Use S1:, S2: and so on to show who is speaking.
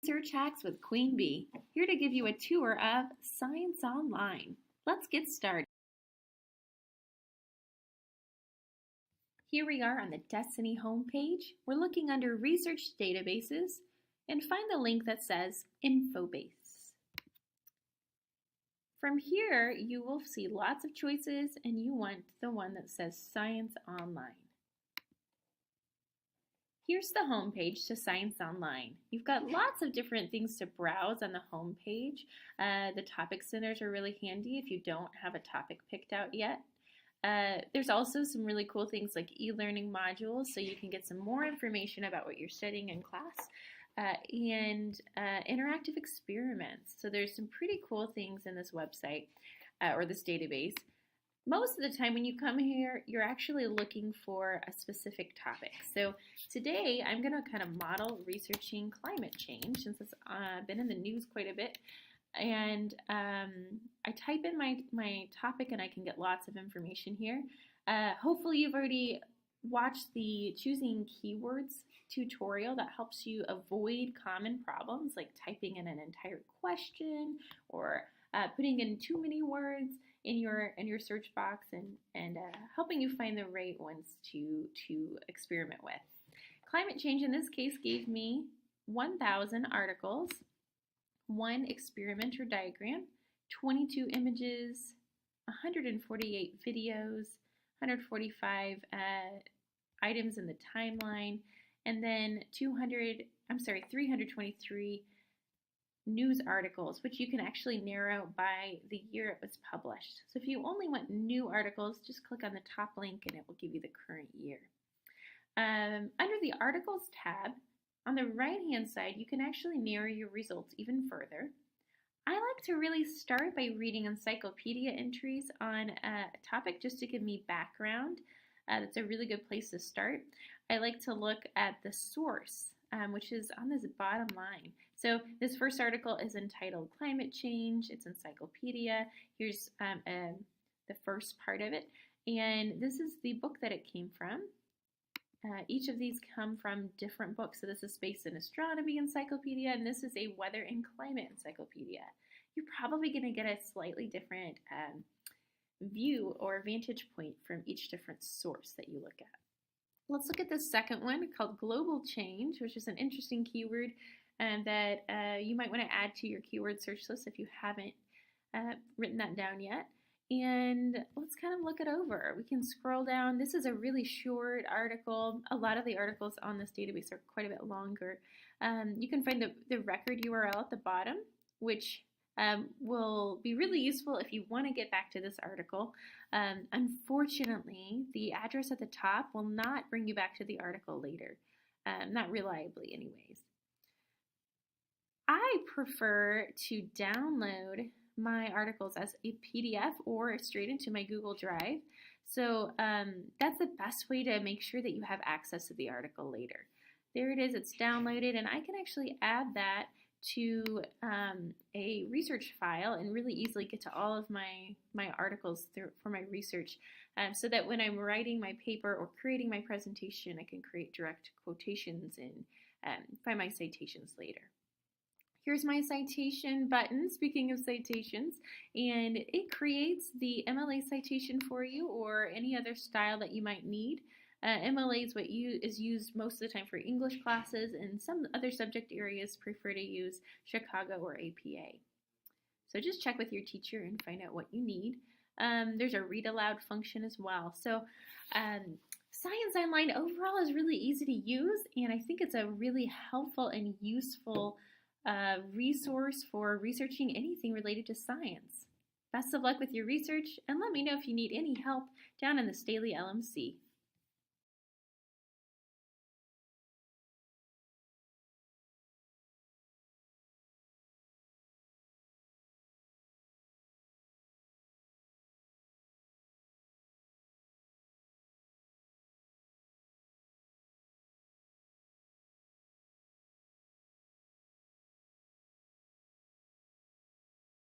S1: Research Hacks with Queen Bee, here to give you a tour of Science Online. Let's get started. Here we are on the Destiny homepage. We're looking under Research Databases and find the link that says Infobase. From here, you will see lots of choices and you want the one that says Science Online. Here's the home page to Science Online. You've got lots of different things to browse on the home page. The topic centers are really handy if you don't have a topic picked out yet. There's also some really cool things like e-learning modules, so you can get some more information about what you're studying in class, and interactive experiments. So there's some pretty cool things in this website or this database. Most of the time when you come here, you're actually looking for a specific topic. So today I'm going to kind of model researching climate change since it's been in the news quite a bit. And I type in my topic and I can get lots of information here. Hopefully you've already watched the Choosing Keywords tutorial that helps you avoid common problems like typing in an entire question or putting in too many words in your search box and helping you find the right ones to experiment with. Climate change in this case gave me 1,000 articles, 1 experiment or diagram, 22 images, 148 videos, 145 items in the timeline, and then 323 news articles, which you can actually narrow by the year it was published. So if you only want new articles, just click on the top link and it will give you the current year. Under the Articles tab, on the right-hand side, you can actually narrow your results even further. I like to really start by reading encyclopedia entries on a topic just to give me background. That's a really good place to start. I like to look at the source, which is on this bottom line. So this first article is entitled Climate Change. It's encyclopedia. Here's the first part of it. And this is the book that it came from. Each of these come from different books. So this is Space and Astronomy Encyclopedia, and this is a Weather and Climate Encyclopedia. You're probably going to get a slightly different view or vantage point from each different source that you look at. Let's look at the second one called Global Change, which is an interesting keyword that you might want to add to your keyword search list if you haven't written that down yet. And let's kind of look it over. We can scroll down. This is a really short article. A lot of the articles on this database are quite a bit longer. You can find the record URL at the bottom, which will be really useful if you want to get back to this article. Unfortunately, the address at the top will not bring you back to the article later, not reliably anyways. I prefer to download my articles as a PDF or straight into my Google Drive. So that's the best way to make sure that you have access to the article later. There it is, it's downloaded, and I can actually add that to a research file and really easily get to all of my articles for my research so that when I'm writing my paper or creating my presentation, I can create direct quotations and find my citations later. Here's my citation button, speaking of citations, and it creates the MLA citation for you or any other style that you might need. MLA is what is used most of the time for English classes, and some other subject areas prefer to use Chicago or APA. So just check with your teacher and find out what you need. There's a read aloud function as well. So Science Online overall is really easy to use, and I think it's a really helpful and useful resource for researching anything related to science. Best of luck with your research, and let me know if you need any help down in the Staley LMC.